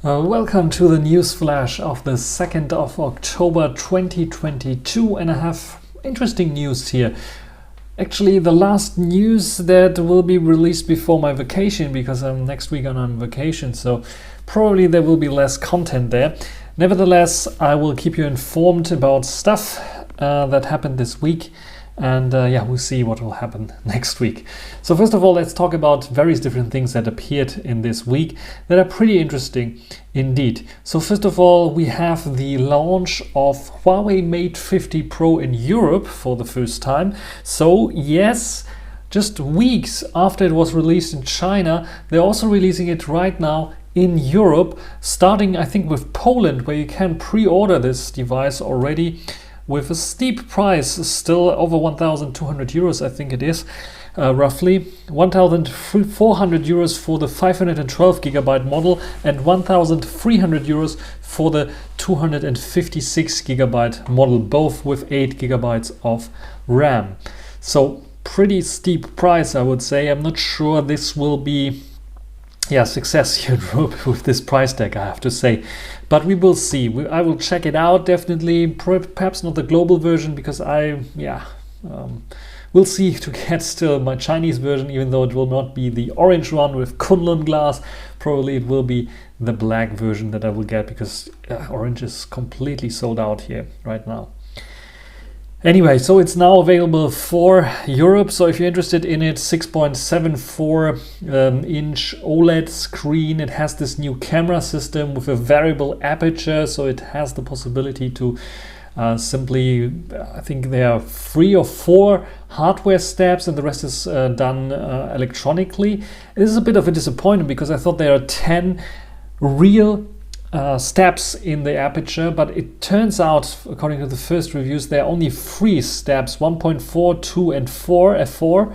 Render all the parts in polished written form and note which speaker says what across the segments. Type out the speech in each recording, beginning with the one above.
Speaker 1: Welcome to the Newsflash of the 2nd of October 2022, and I have interesting news here. Actually, the last news that will be released before my vacation, because next week I'm on vacation, so probably there will be less content there. Nevertheless, I will keep you informed about stuff that happened this week. And we'll see what will happen next week. So first of all, let's talk about various different things that appeared in this week that are pretty interesting indeed. So first of all, we have the launch of Huawei Mate 50 Pro in Europe for the first time. So yes, just weeks after it was released in China, they're also releasing it right now in Europe, starting I think with Poland, where you can pre-order this device already with a steep price, still over 1,200 euros, I think it is, roughly 1,400 euros for the 512 gigabyte model and 1,300 euros for the 256 gigabyte model, both with 8 gigabytes of RAM. So pretty steep price, I would say. I'm not sure this will be success here in Europe with this price tag, I have to say, but we will see. I will check it out definitely. Perhaps not the global version, because we'll see to get still my Chinese version, even though it will not be the orange one with Kunlun glass. Probably it will be the black version that I will get, because orange is completely sold out here right now. Anyway, so it's now available for Europe. So if you're interested in it, 6.74 inch OLED screen. It has this new camera system with a variable aperture. So it has the possibility to simply, I think there are 3 or 4 hardware steps and the rest is done electronically. This is a bit of a disappointment, because I thought there are 10 real steps in the aperture, but it turns out, according to the first reviews, there are only 3 steps, 1.4, 2 and 4, F4.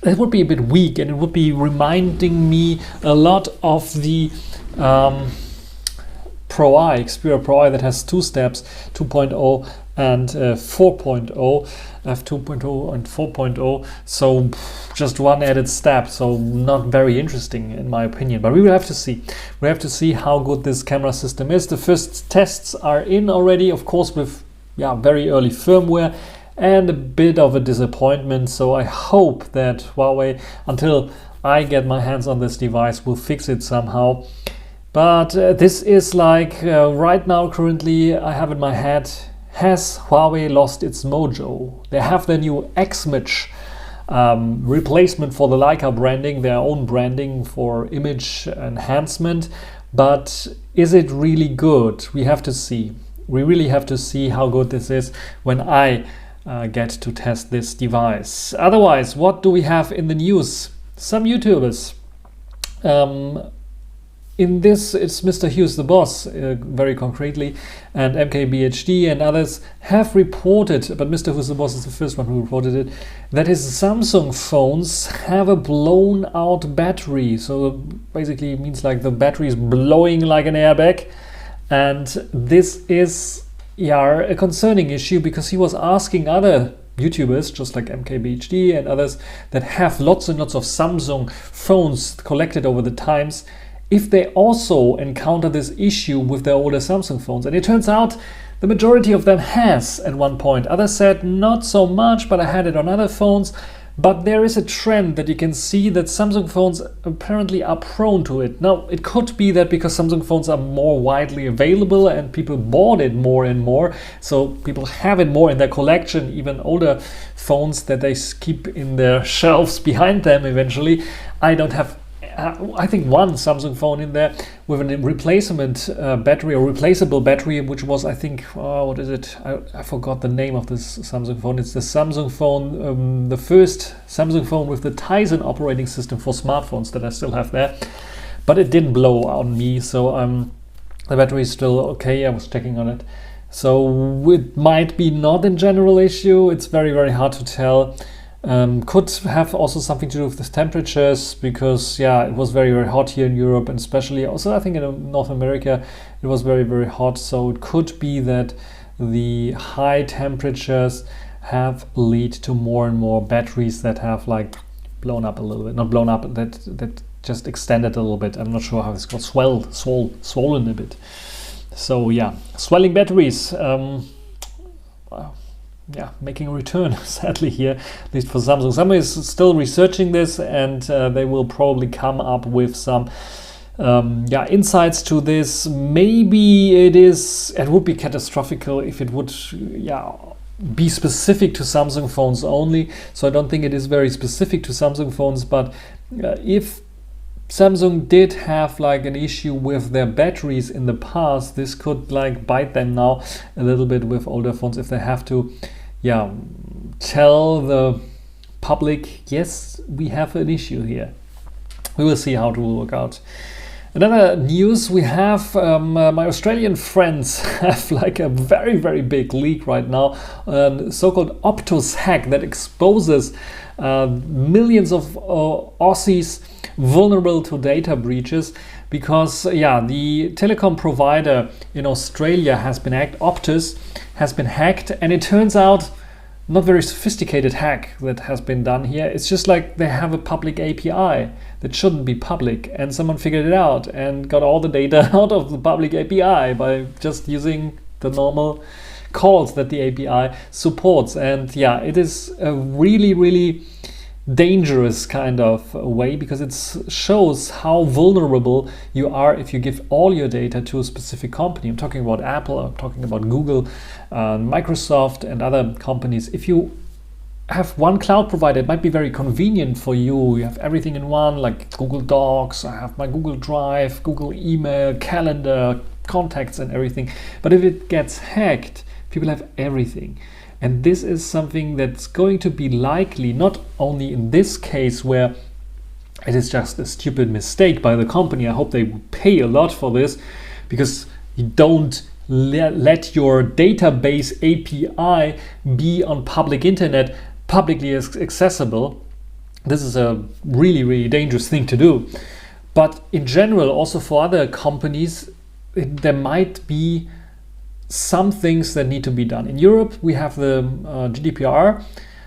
Speaker 1: It would be a bit weak, and it would be reminding me a lot of the Pro I, Xperia Pro I, that has 2 steps, 2.0 and 4.0, f2.0 and 4.0, so just 1 added step, so not very interesting in my opinion, but we will have to see. We have to see how good this camera system is. The first tests are in already, of course, with very early firmware, and a bit of a disappointment, so I hope that Huawei, until I get my hands on this device, will fix it somehow. But this is like right now, currently, I have in my head, has Huawei lost its mojo? They have their new X-Image replacement for the Leica branding, their own branding for image enhancement. But is it really good? We have to see. We really have to see how good this is when I get to test this device. Otherwise, what do we have in the news? Some YouTubers. In this, it's Mr. Hughes the Boss, very concretely, and MKBHD and others have reported, but Mr. Hughes the Boss is the first one who reported it, that his Samsung phones have a blown out battery. So basically it means like the battery is blowing like an airbag. And this is a concerning issue, because he was asking other YouTubers, just like MKBHD and others, that have lots and lots of Samsung phones collected over the times, if they also encounter this issue with their older Samsung phones. And it turns out the majority of them has at one point. Others said not so much, but I had it on other phones. But there is a trend that you can see that Samsung phones apparently are prone to it. Now, it could be that because Samsung phones are more widely available and people bought it more and more, so people have it more in their collection, even older phones that they keep in their shelves behind them eventually. I don't have I think one Samsung phone in there with a replacement battery, or replaceable battery, which was, I think, what is it? I forgot the name of this Samsung phone. It's the Samsung phone, the first Samsung phone with the Tizen operating system for smartphones that I still have there. But it didn't blow on me, so the battery is still okay. I was checking on it. So it might be not a general issue. It's very, very hard to tell. Could have also something to do with the temperatures, because it was very, very hot here in Europe, and especially also I think in North America it was very, very hot. So it could be that the high temperatures have lead to more and more batteries that have like blown up a little bit, not blown up, that just extended a little bit. I'm not sure how it's called, swollen a bit. So yeah, swelling batteries. Yeah, making a return, sadly, here, at least for Samsung. Samsung is still researching this, and they will probably come up with some insights to this. Maybe it would be catastrophic if it would be specific to Samsung phones only. So I don't think it is very specific to Samsung phones, but if Samsung did have like an issue with their batteries in the past, this could like bite them now a little bit with older phones if they have to tell the public, yes, we have an issue here. We will see how it will work out. Another news, we have my Australian friends have like a very, very big leak right now, so-called Optus hack that exposes millions of Aussies vulnerable to data breaches, because the telecom provider in Australia has been hacked. Optus has been hacked, and it turns out not very sophisticated hack that has been done here. It's just like they have a public API that shouldn't be public, and someone figured it out and got all the data out of the public API by just using the normal calls that the API supports. And it is a really, really dangerous kind of way, because it shows how vulnerable you are if you give all your data to a specific company. I'm talking about Apple, I'm talking about Google, Microsoft and other companies. If you have one cloud provider, it might be very convenient for you. You have everything in one, like Google Docs, I have my Google Drive, Google Email, Calendar, contacts and everything. But if it gets hacked, people have everything. And this is something that's going to be likely, not only in this case where it is just a stupid mistake by the company. I hope they pay a lot for this, because you don't let your database API be on public internet, publicly accessible. This is a really, really dangerous thing to do. But in general, also for other companies, there might be some things that need to be done. In Europe, we have the GDPR,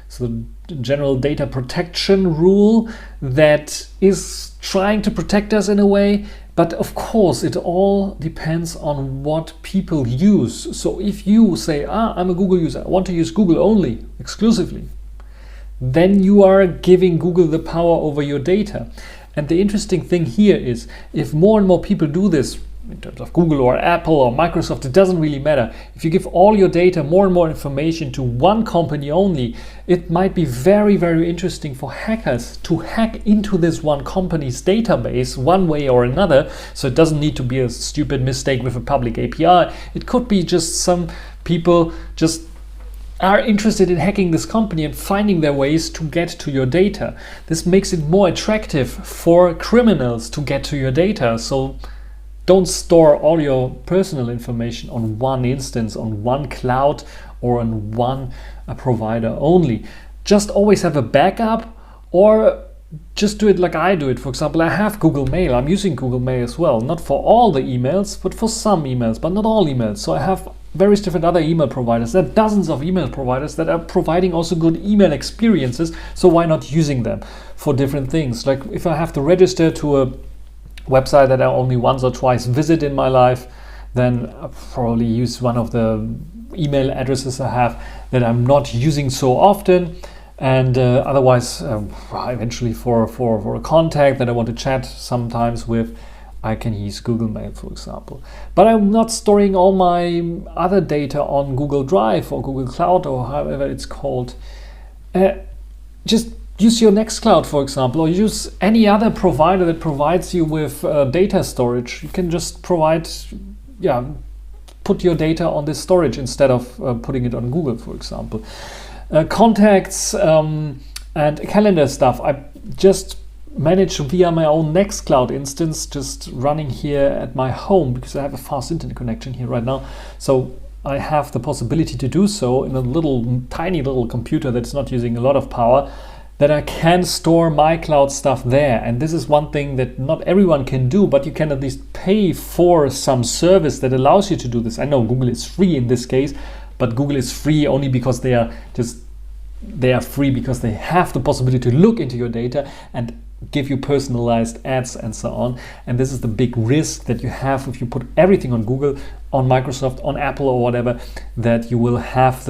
Speaker 1: so the General Data Protection Rule, that is trying to protect us in a way. But of course, it all depends on what people use. So if you say, I'm a Google user, I want to use Google only, exclusively, then you are giving Google the power over your data. And the interesting thing here is, if more and more people do this, in terms of Google or Apple or Microsoft, it doesn't really matter. If you give all your data, more and more information to one company only, it might be very, very interesting for hackers to hack into this one company's database one way or another. So it doesn't need to be a stupid mistake with a public API. It could be just some people just are interested in hacking this company and finding their ways to get to your data. This makes it more attractive for criminals to get to your data. So don't store all your personal information on one instance, on one cloud, or on one provider only. Just always have a backup, or just do it like I do it. For example, I have Google Mail. I'm using Google Mail as well, not for all the emails, but for some emails, but not all emails. So I have various different other email providers. There are dozens of email providers that are providing also good email experiences. So why not using them for different things? Like if I have to register to a website that I only once or twice visit in my life, then I'll probably use one of the email addresses I have that I'm not using so often. And otherwise, eventually for a contact that I want to chat sometimes with, I can use Google Mail, for example. But I'm not storing all my other data on Google Drive or Google Cloud or however it's called. Just use your Nextcloud, for example, or use any other provider that provides you with data storage. You can just put your data on this storage instead of putting it on Google, for example. Contacts and calendar stuff, I just manage via my own Nextcloud instance, just running here at my home, because I have a fast internet connection here right now. So I have the possibility to do so in a tiny little computer that's not using a lot of power, that I can store my cloud stuff there. And this is one thing that not everyone can do, but you can at least pay for some service that allows you to do this. I know Google is free in this case, but Google is free only because they are free because they have the possibility to look into your data. And give you personalized ads and so on. And this is the big risk that you have if you put everything on Google, on Microsoft, on Apple or whatever, that you will have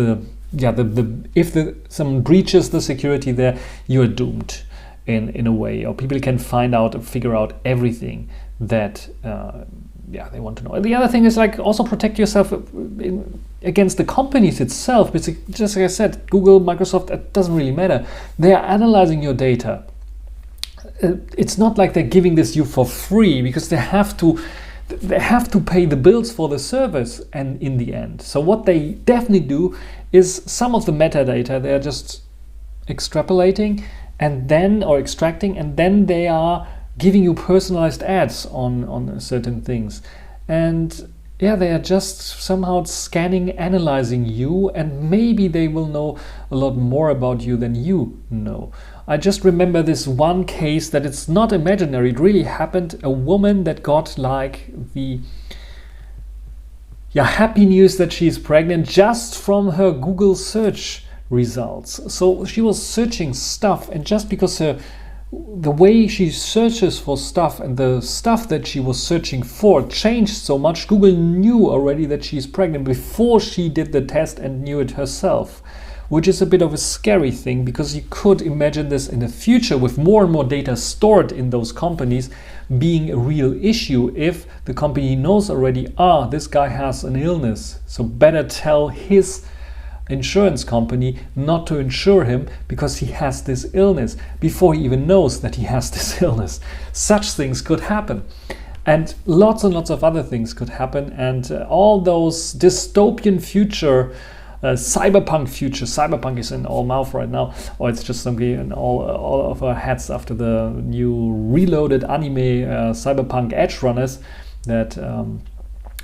Speaker 1: if someone breaches the security there, you are doomed in a way, or people can find out and figure out everything that they want to know. And the other thing is like also protect yourself against the companies itself. Because just like I said, Google, Microsoft, it doesn't really matter. They are analyzing your data. It's not like they're giving this you for free, because they have to pay the bills for the service and in the end. So what they definitely do is some of the metadata they're just extrapolating or extracting, and then they are giving you personalized ads on certain things. And they are just somehow scanning, analyzing you, and maybe they will know a lot more about you than you know. I just remember this one case that it's not imaginary, it really happened. A woman that got like the happy news that she's pregnant just from her Google search results. So she was searching stuff, and just because the way she searches for stuff and the stuff that she was searching for changed so much, Google knew already that she's pregnant before she did the test and knew it herself, which is a bit of a scary thing, because you could imagine this in the future with more and more data stored in those companies being a real issue if the company knows already, this guy has an illness, so better tell his insurance company not to insure him because he has this illness before he even knows that he has this illness. Such things could happen. And lots of other things could happen. And all those dystopian future, cyberpunk is in all mouth right now, or it's just something in all of our heads after the new reloaded anime Cyberpunk Edge Runners that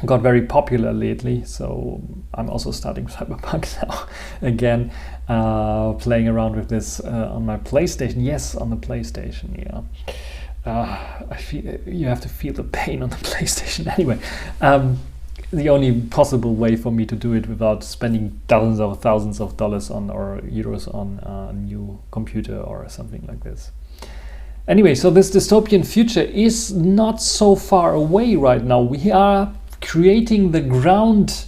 Speaker 1: got very popular lately. So I'm also starting Cyberpunk now again, playing around with this on my PlayStation. Yes, on the PlayStation. I feel you have to feel the pain on the PlayStation anyway. The only possible way for me to do it without spending dozens or thousands of dollars or euros on a new computer or something like this. Anyway, so this dystopian future is not so far away right now. We are creating the ground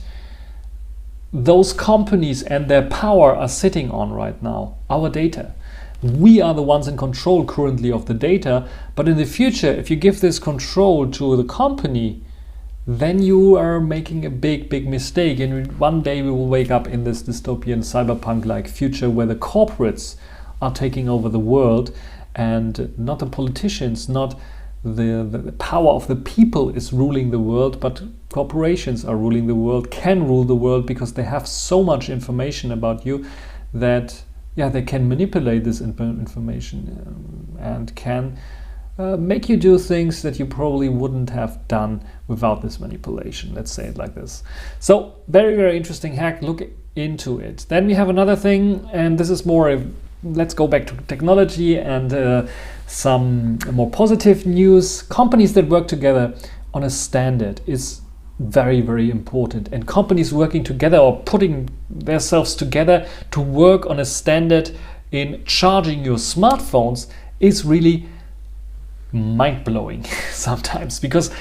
Speaker 1: those companies and their power are sitting on right now, our data. We are the ones in control currently of the data, but in the future, if you give this control to the company, then you are making a big mistake. And one day we will wake up in this dystopian cyberpunk-like future where the corporates are taking over the world, and not the politicians, not the power of the people is ruling the world, but corporations are ruling the world, can rule the world, because they have so much information about you that they can manipulate this information and can make you do things that you probably wouldn't have done without this manipulation. Let's say it like this. So very interesting hack. Look into it. Then we have another thing, and this is more let's go back to technology and some more positive news. Companies that work together on a standard is very important, and companies working together or putting themselves together to work on a standard in charging your smartphones is really mind-blowing sometimes, because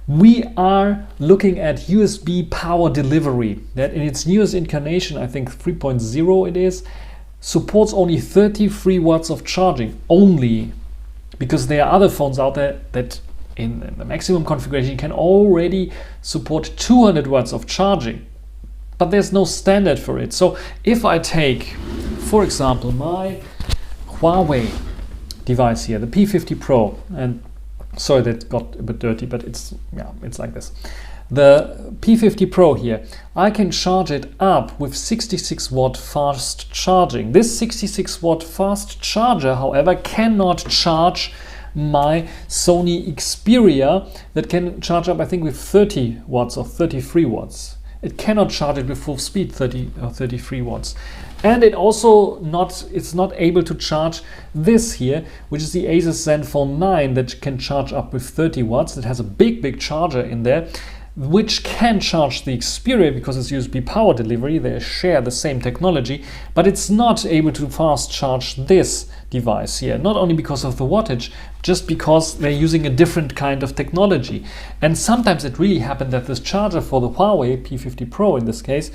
Speaker 1: we are looking at USB power delivery that in its newest incarnation, I think 3.0 it is, supports only 33 watts of charging only, because there are other phones out there that in the maximum configuration can already support 200 watts of charging, but there's no standard for it. So if I take, for example, my Huawei device here, the P50 Pro, and sorry that got a bit dirty, but it's like this. The P50 Pro here, I can charge it up with 66 watt fast charging. This 66 watt fast charger, however, cannot charge my Sony Xperia that can charge up, I think, with 30 watts or 33 watts. It cannot charge it with full speed, 30 or 33 watts. And it's not able to charge this here, which is the Asus Zenfone 9 that can charge up with 30 watts. It has a big charger in there. which can charge the Xperia because it's USB power delivery. They share the same technology, but it's not able to fast charge this device here. Not only because of the wattage, just because they're using a different kind of technology. And sometimes it really happened that this charger for the Huawei P50 Pro in this case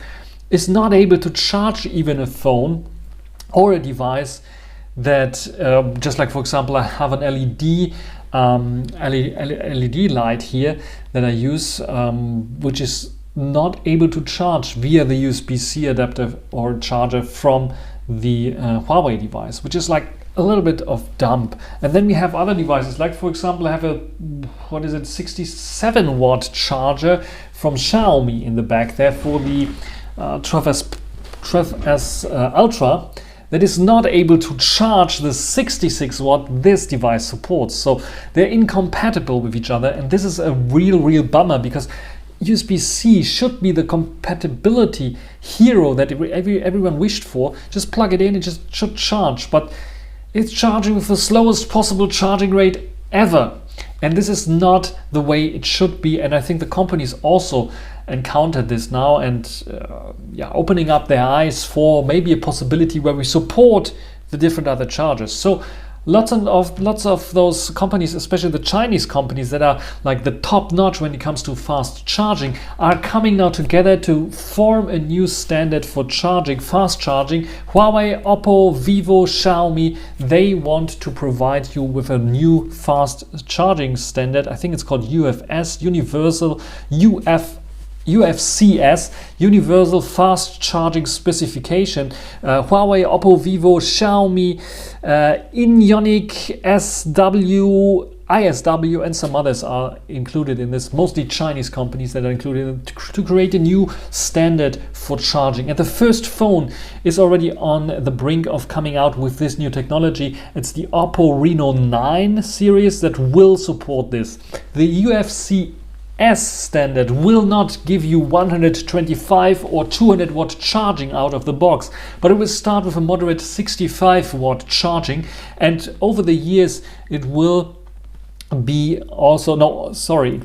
Speaker 1: is not able to charge even a phone or a device that, just like for example, I have an LED light here that I use, which is not able to charge via the USB-C adapter or charger from the Huawei device, which is like a little bit of dump. And then we have other devices, like for example, I have a 67 watt charger from Xiaomi in the back there for the 12S Ultra, that is not able to charge the 66 watt this device supports. So they're incompatible with each other, and this is a real bummer, because USB-C should be the compatibility hero that everyone wished for. Just plug it in, it just should charge, but it's charging with the slowest possible charging rate ever. And this is not the way it should be, and I think the companies also encountered this now and opening up their eyes for maybe a possibility where we support the different other chargers. So lots of those companies, especially the Chinese companies that are like the top notch when it comes to fast charging, are coming now together to form a new standard for charging, fast charging. Huawei, Oppo, Vivo, Xiaomi, they want to provide you with a new fast charging standard. I think it's called UFS, UFCS, Universal Fast Charging Specification. Huawei, Oppo, Vivo, Xiaomi, Ionic, ISW, and some others are included in this. Mostly Chinese companies that are included to create a new standard for charging. And the first phone is already on the brink of coming out with this new technology. It's the Oppo Reno 9 series that will support this. The UFCS standard will not give you 125 or 200 watt charging out of the box, but it will start with a moderate 65 watt charging, and over the years it will it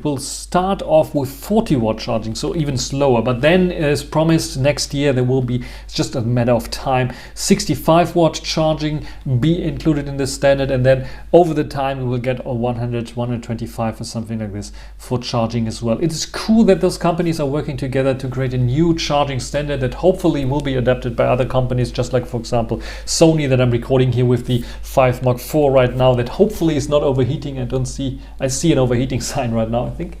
Speaker 1: will start off with 40 watt charging, so even slower. But then, as promised, next year there will be, it's just a matter of time, 65 watt charging be included in the standard, and then over the time we will get a 100, 125 or something like this for charging as well. It is cool that those companies are working together to create a new charging standard that hopefully will be adapted by other companies, just like for example Sony, that I'm recording here with the 5 Mark IV right now, that hopefully is not overheating. I see an overheating sign right now, I think.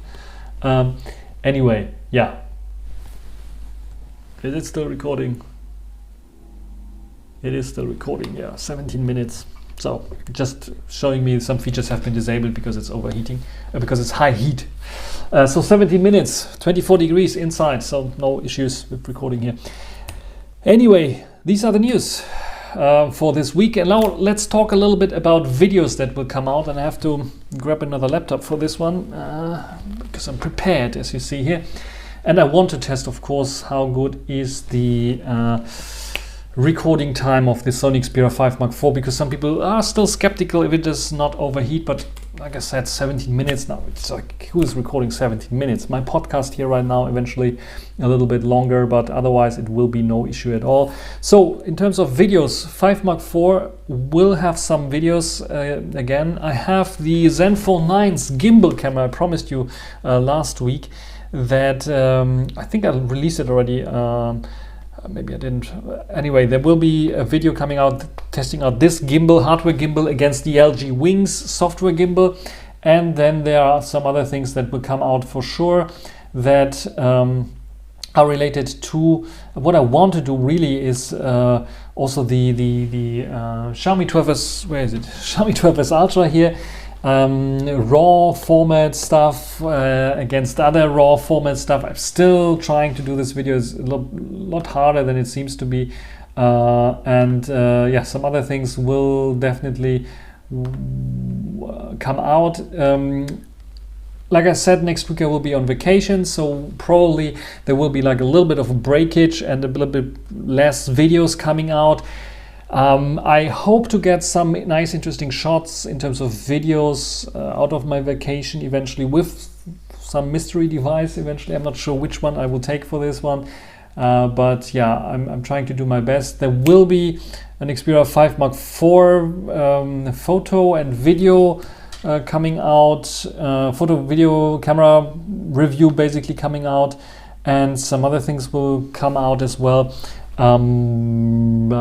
Speaker 1: Anyway, yeah. Is it still recording? It is still recording, yeah, 17 minutes. So just showing me some features have been disabled because it's overheating, because it's high heat. So 17 minutes, 24 degrees inside, so no issues with recording here. Anyway, these are the news for this week, and now let's talk a little bit about videos that will come out. And I have to grab another laptop for this one because I'm prepared, as you see here, and I want to test, of course, how good is the recording time of the Sony Xperia 5 Mark IV, because some people are still skeptical if it does not overheat. But like I said, 17 minutes now, it's like, who is recording 17 minutes? My podcast here right now, eventually a little bit longer, but otherwise it will be no issue at all. So in terms of videos, 5 Mark IV will have some videos. Again, I have the Zenfone 9's gimbal camera. I promised you last week that I think I released it already. Maybe I didn't. Anyway, there will be a video coming out testing out this gimbal, hardware gimbal, against the LG Wings software gimbal. And then there are some other things that will come out for sure that are related to what I want to do. Really is also the Xiaomi 12S, where is it? Xiaomi 12S Ultra here. RAW format stuff against other RAW format stuff. I'm still trying to do this video. It's a lot harder than it seems to be, yeah, some other things will definitely come out. Like I said, next week I will be on vacation, so probably there will be like a little bit of a breakage and a little bit less videos coming out. I hope to get some nice interesting shots in terms of videos out of my vacation eventually, with some mystery device eventually. I'm not sure which one I will take for this one. But yeah, I'm trying to do my best. There will be an Xperia 5 Mark IV photo and video coming out, photo video camera review basically coming out, and some other things will come out as well. I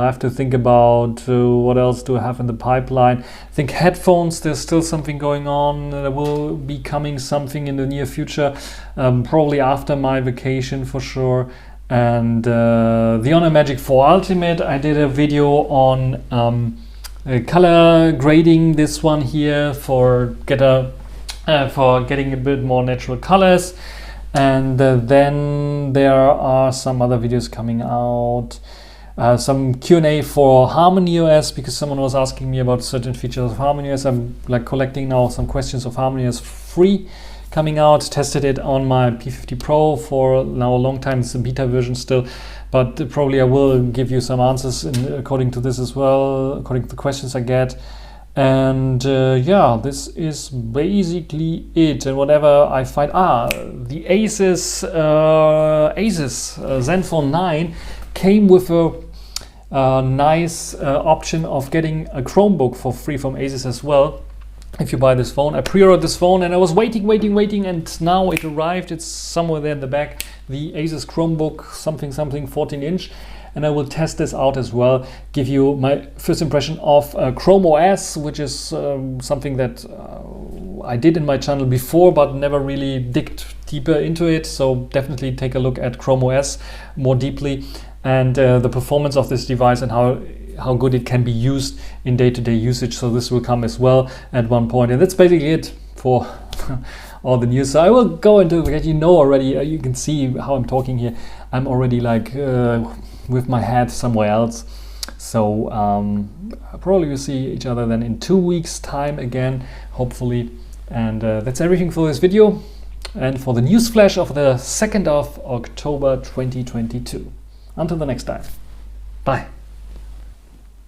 Speaker 1: have to think about what else do I have in the pipeline. I think headphones, there's still something going on. There will be coming something in the near future, probably after my vacation for sure. And the Honor Magic 4 Ultimate, I did a video on color grading this one here for getting a bit more natural colors. And then there are some other videos coming out, some Q&A for Harmony OS, because someone was asking me about certain features of Harmony OS. I'm like collecting now some questions of Harmony OS free coming out. Tested it on my P50 Pro for now a long time. It's a beta version still, but probably I will give you some answers according to this as well, according to the questions I get. And yeah, this is basically it. And whatever I find, the Asus Zenfone 9 came with a nice option of getting a Chromebook for free from Asus as well. If you buy this phone, I pre-ordered this phone and I was waiting, and now it arrived. It's somewhere there in the back, the Asus Chromebook something 14-inch. And I will test this out as well, give you my first impression of Chrome OS, which is something that I did in my channel before, but never really digged deeper into it. So definitely take a look at Chrome OS more deeply, and the performance of this device and how good it can be used in day-to-day usage. So this will come as well at one point. And that's basically it for all the news. So I will go into it. You know already, you can see how I'm talking here. I'm already like with my head somewhere else. So probably we'll see each other then in 2 weeks time again, hopefully. And that's everything for this video and for the Newsflash of the 2nd of October 2022. Until the next time. Bye.